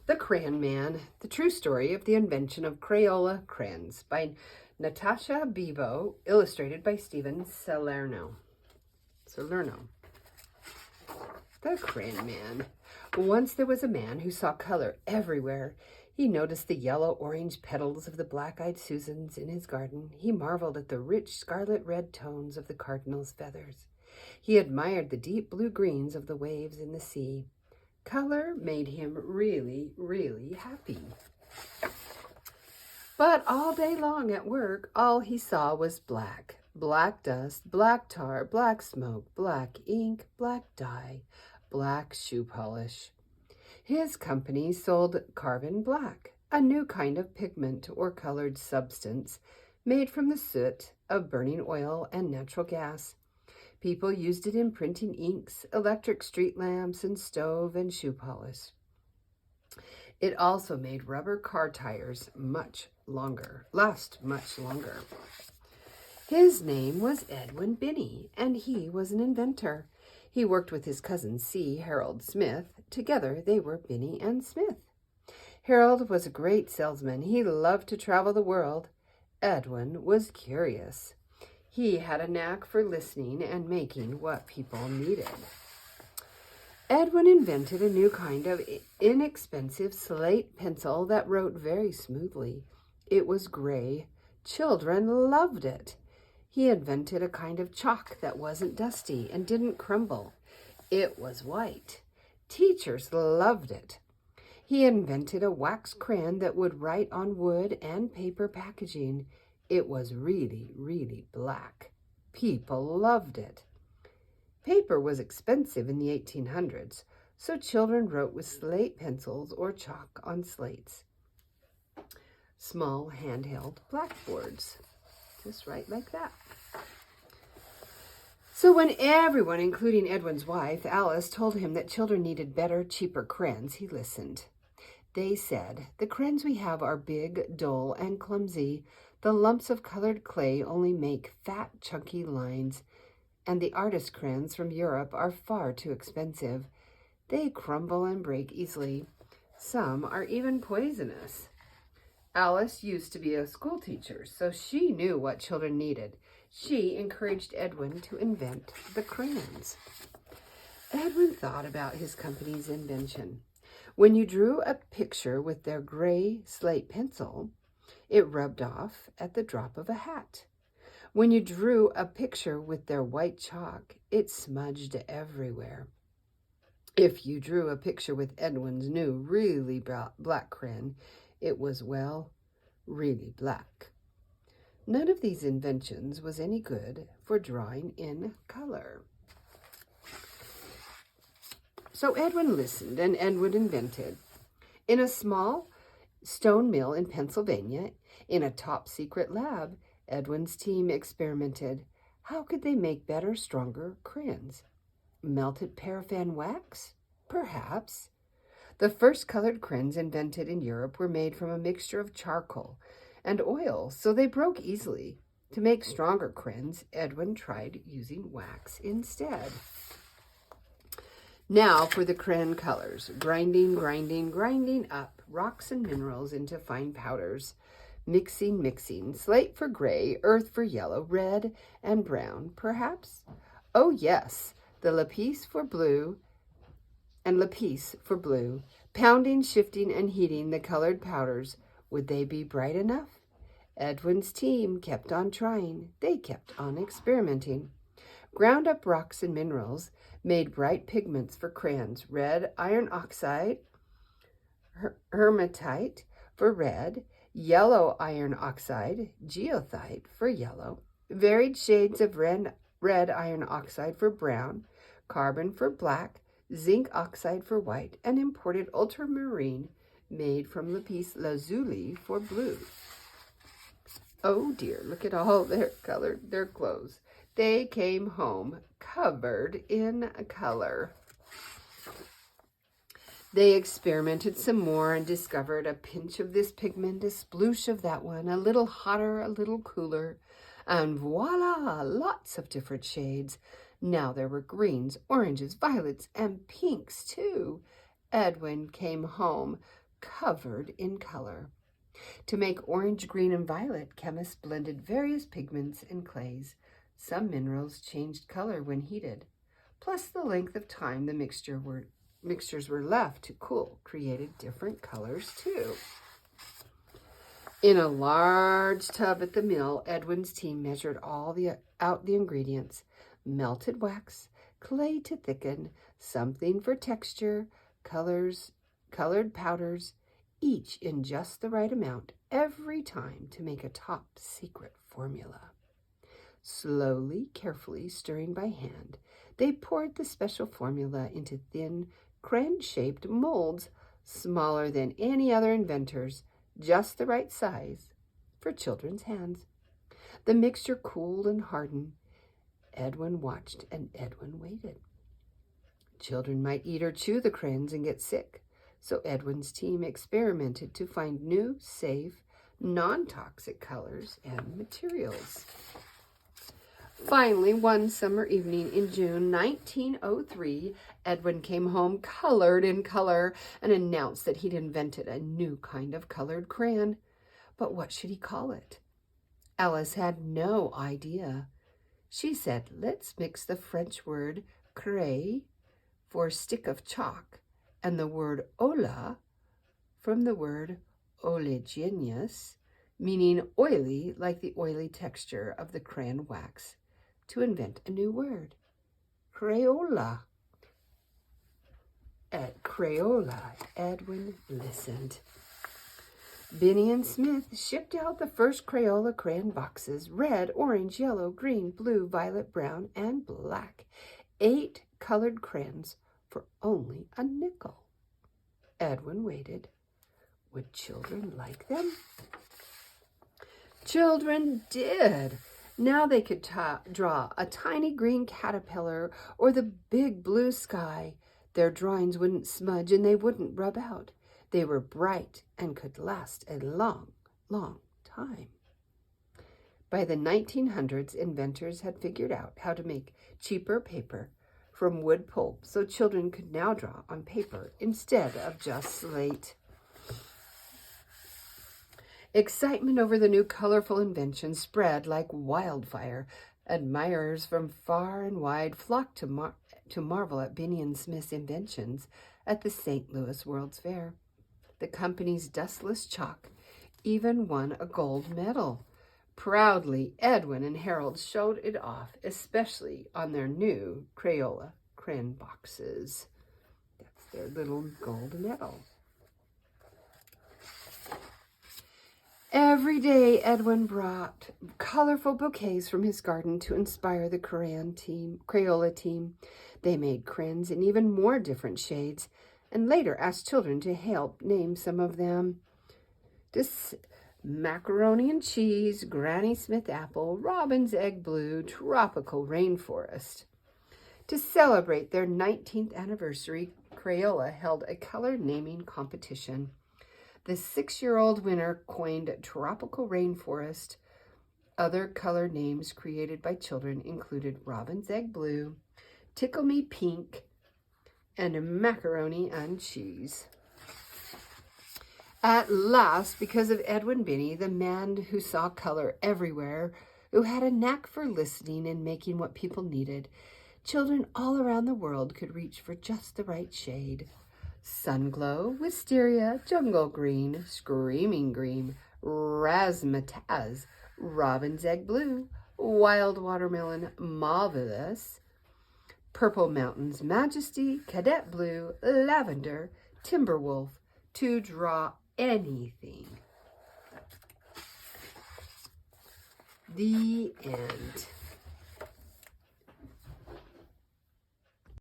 The Crayon Man, the true story of the invention of Crayola crayons by Natasha Biebow, illustrated by Salerno. The Crayon Man. Once there was a man who saw color everywhere. He noticed the yellow-orange petals of the black-eyed Susans in his garden. He marveled at the rich scarlet-red tones of the cardinal's feathers. He admired the deep blue-greens of the waves in the sea. Color made him really, really happy. But all day long at work, all he saw was black. Black dust, black tar, black smoke, black ink, black dye, black shoe polish. His company sold carbon black, a new kind of pigment or colored substance made from the soot of burning oil and natural gas. People used it in printing inks, electric street lamps, and stove and shoe polish. It also made rubber car tires last much longer. His name was Edwin Binney, and he was an inventor. He worked with his cousin C. Harold Smith. Together they were Binney and Smith. Harold was a great salesman. He loved to travel the world. Edwin was curious. He had a knack for listening and making what people needed. Edwin invented a new kind of inexpensive slate pencil that wrote very smoothly. It was gray. Children loved it. He invented a kind of chalk that wasn't dusty and didn't crumble. It was white. Teachers loved it. He invented a wax crayon that would write on wood and paper packaging. It was really, really black. People loved it. Paper was expensive in the 1800s, so children wrote with slate pencils or chalk on slates. Small handheld blackboards. Just right like that. So when everyone, including Edwin's wife, Alice, told him that children needed better, cheaper crayons, he listened. They said, "The crayons we have are big, dull, and clumsy. The lumps of colored clay only make fat, chunky lines, and the artist crayons from Europe are far too expensive. They crumble and break easily. Some are even poisonous." Alice used to be a school teacher, so she knew what children needed. She encouraged Edwin to invent the crayons. Edwin thought about his company's invention. When you drew a picture with their gray slate pencil, it rubbed off at the drop of a hat. When you drew a picture with their white chalk, it smudged everywhere. If you drew a picture with Edwin's new, really black crayon, it was, well, really black. None of these inventions was any good for drawing in color. So Edwin listened, and Edwin invented. In a small stone mill in Pennsylvania, in a top-secret lab, Edwin's team experimented. How could they make better, stronger crayons? Melted paraffin wax? Perhaps. The first colored crayons invented in Europe were made from a mixture of charcoal and oil, so they broke easily. To make stronger crayons, Edwin tried using wax instead. Now for the crayon colors. Grinding up rocks and minerals into fine powders. Mixing. Slate for gray, earth for yellow, red and brown, perhaps? Oh, yes, the lapis for blue. Pounding, shifting, and heating the colored powders. Would they be bright enough? Edwin's team kept on trying. They kept on experimenting. Ground up rocks and minerals made bright pigments for crayons. Red iron oxide, hematite for red, yellow iron oxide, geothite for yellow, varied shades of red iron oxide for brown, carbon for black, zinc oxide for white, and imported ultramarine made from lapis lazuli for blue. Oh dear, look at all their clothes. They came home covered in color. They experimented some more and discovered a pinch of this pigment, a sploosh of that one, a little hotter, a little cooler, and voila, lots of different shades. Now there were greens, oranges, violets, and pinks too. Edwin came home covered in color. To make orange, green, and violet, chemists blended various pigments and clays. Some minerals changed color when heated, plus the length of time the mixtures were left to cool created different colors too. In a large tub at the mill, Edwin's team measured out the ingredients: melted wax, clay to thicken, something for texture, colored powders, each in just the right amount every time to make a top secret formula. Slowly, carefully stirring by hand, they poured the special formula into thin, crayon-shaped molds, smaller than any other inventor's, just the right size for children's hands. The mixture cooled and hardened. Edwin watched and Edwin waited. Children might eat or chew the crayons and get sick, so Edwin's team experimented to find new, safe, non-toxic colors and materials. Finally, one summer evening in June 1903, Edwin came home colored in color and announced that he'd invented a new kind of colored crayon. But what should he call it? Alice had no idea. She said, let's mix the French word cray for stick of chalk and the word ola from the word oleaginous, meaning oily, like the oily texture of the crayon wax, to invent a new word, Crayola. At Crayola, Edwin listened. Benny and Smith shipped out the first Crayola crayon boxes: red, orange, yellow, green, blue, violet, brown, and black. 8 colored crayons for only a nickel. Edwin waited. Would children like them? Children did. Now they could draw a tiny green caterpillar or the big blue sky. Their drawings wouldn't smudge and they wouldn't rub out. They were bright and could last a long, long time. By the 1900s, inventors had figured out how to make cheaper paper from wood pulp, so children could now draw on paper instead of just slate. Excitement over the new colorful invention spread like wildfire. Admirers from far and wide flocked to marvel at Benny and Smith's inventions at the St. Louis World's Fair. The company's dustless chalk even won a gold medal. Proudly, Edwin and Harold showed it off, especially on their new Crayola crayon boxes. That's their little gold medal. Every day, Edwin brought colorful bouquets from his garden to inspire the Crayola team. They made crayons in even more different shades, and later asked children to help name some of them. Macaroni and cheese, Granny Smith apple, robin's egg blue, tropical rainforest. To celebrate their 19th anniversary, Crayola held a color naming competition. The 6-year-old winner coined tropical rainforest. Other color names created by children included robin's egg blue, tickle me pink, and macaroni and cheese. At last, because of Edwin Binney, the man who saw color everywhere, who had a knack for listening and making what people needed, children all around the world could reach for just the right shade. Sunglow, wisteria, jungle green, screaming green, razzmatazz, robin's egg blue, wild watermelon, marvelous, purple mountains, majesty, cadet blue, lavender, timberwolf, to draw anything. The end.